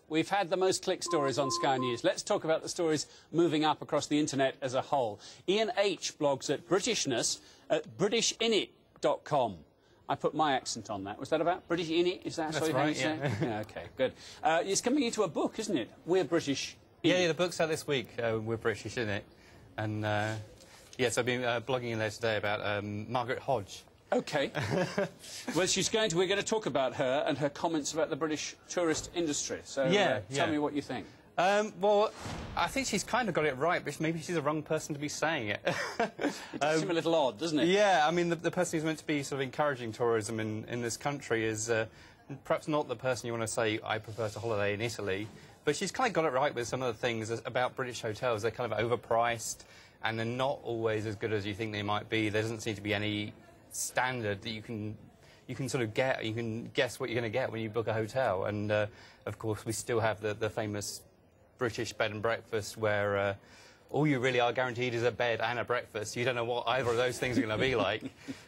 We've had the most clicked stories on Sky News. Let's talk about the stories moving up across the internet as a whole. Iain Aitch blogs at Britishness at BritishInnit.com. I put my accent on that. Was that about British Innit? Is that That's right, yeah. Yeah, OK, good. It's coming into a book, isn't it? We're British Innit. Yeah, the book's out this week. We're British Innit. And, yes, I've been blogging in there today about Margaret Hodge. OK. Well, we're going to talk about her and her comments about the British tourist industry. So tell me what you think. Well, I think she's kind of got it right, but maybe she's the wrong person to be saying it. It does seem a little odd, doesn't it? Yeah, I mean, the person who's meant to be sort of encouraging tourism in this country is perhaps not the person you want to say, I prefer to holiday in Italy. But she's kind of got it right with some of the things about British hotels. They're kind of overpriced, and they're not always as good as you think they might be. There doesn't seem to be any standard that you can sort of get. You can guess what you're going to get when you book a hotel. And, of course, we still have the famous British bed and breakfast where all you really are guaranteed is a bed and a breakfast. You don't know what either of those things are going to be like.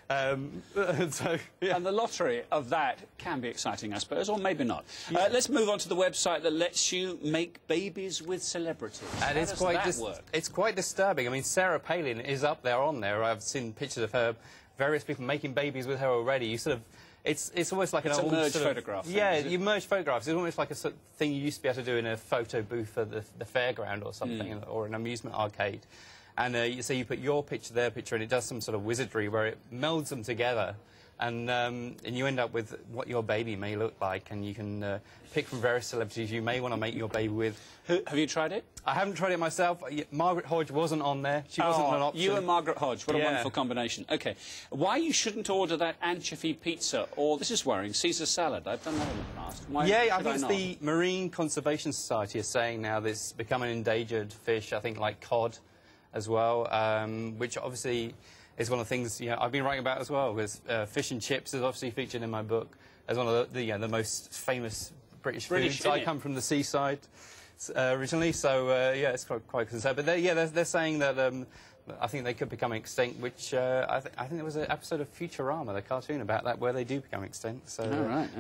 And the lottery of that can be exciting, I suppose, or maybe not. Yeah. Let's move on to the website that lets you make babies with celebrities. And it's quite disturbing. I mean, Sarah Palin is up there on there. I've seen pictures of her, various people making babies with her already. You sort of... It's almost like an old merged photograph. Yeah, you merge photographs. It's almost like a sort of thing you used to be able to do in a photo booth at the fairground or something, or an amusement arcade. And so you put your picture, their picture, and it does some sort of wizardry where it melds them together. And you end up with what your baby may look like, and you can pick from various celebrities you may want to make your baby with. Have you tried it? I haven't tried it myself. Margaret Hodge wasn't on there. She wasn't an option. You and Margaret Hodge, what a wonderful combination. OK, why you shouldn't order that anchovy pizza, or, this is worrying, Caesar salad. I've done that in the past. Why I think it's the Marine Conservation Society is saying now that it's become an endangered fish, I think, like cod as well, which obviously is one of the things I've been writing about as well, because fish and chips is obviously featured in my book as one of the most famous British foods. I come from the seaside originally, so yeah, it's quite concerned. But they're saying that I think they could become extinct, which I think there was an episode of Futurama, the cartoon, about that, where they do become extinct. So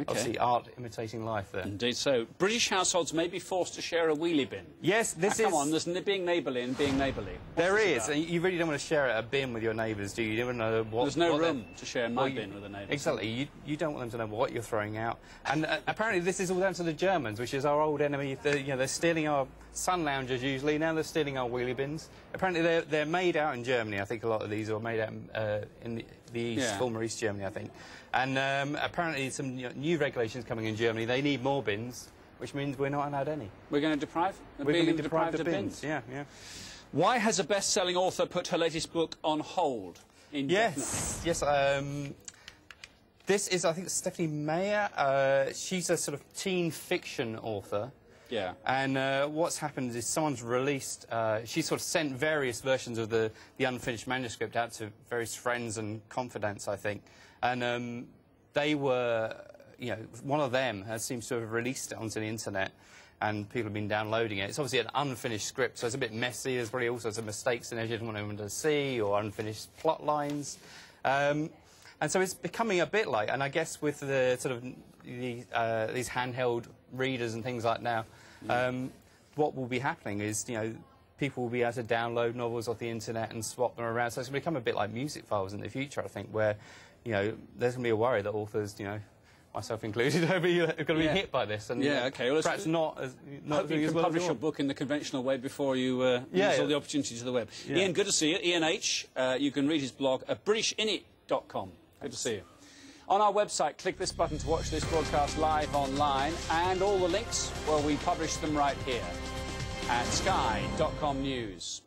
obviously art imitating life there. Indeed so. British households may be forced to share a wheelie bin. Yes, this is... Come on, there's being neighbourly and being neighbourly. There is. You really don't want to share a bin with your neighbours, do you? You don't know what... There's no room to share my bin with a neighbour. Exactly. You don't want them to know what you're throwing out. And apparently this is all down to the Germans, which is our old enemy. They're stealing our sun loungers usually. Now they're stealing our wheelie bins. Apparently they're made out in Germany. I think a lot of these are made out in the East, former East Germany, I think. And apparently some new regulations coming in Germany. They need more bins, which means we're not allowed any. We're going to deprive? We're going to be deprived of bins. Yeah. Why has a best-selling author put her latest book on hold? Yes. This is, I think, Stephanie Meyer. She's a sort of teen fiction author. Yeah. And what's happened is someone's released... she sort of sent various versions of the unfinished manuscript out to various friends and confidants, I think. And they were... one of them seems to have released it onto the internet, and people have been downloading it. It's obviously an unfinished script, so it's a bit messy. There's probably all sorts of mistakes in it you didn't want anyone to see, or unfinished plot lines. And so it's becoming a bit like... And I guess with the sort of these handheld readers and things like now, what will be happening is, people will be able to download novels off the internet and swap them around. So it's going to become a bit like music files in the future, I think, where, there's going to be a worry that authors, myself included, are going to be hit by this. And, well, perhaps not as... Hope you can publish your book in the conventional way before you use all the opportunities of the web. Iain, good to see you. Iain Aitch, you can read his blog at BritishInnit.com. Good to see you. On our website, click this button to watch this broadcast live online, and all the links, well, we publish them right here at sky.com news.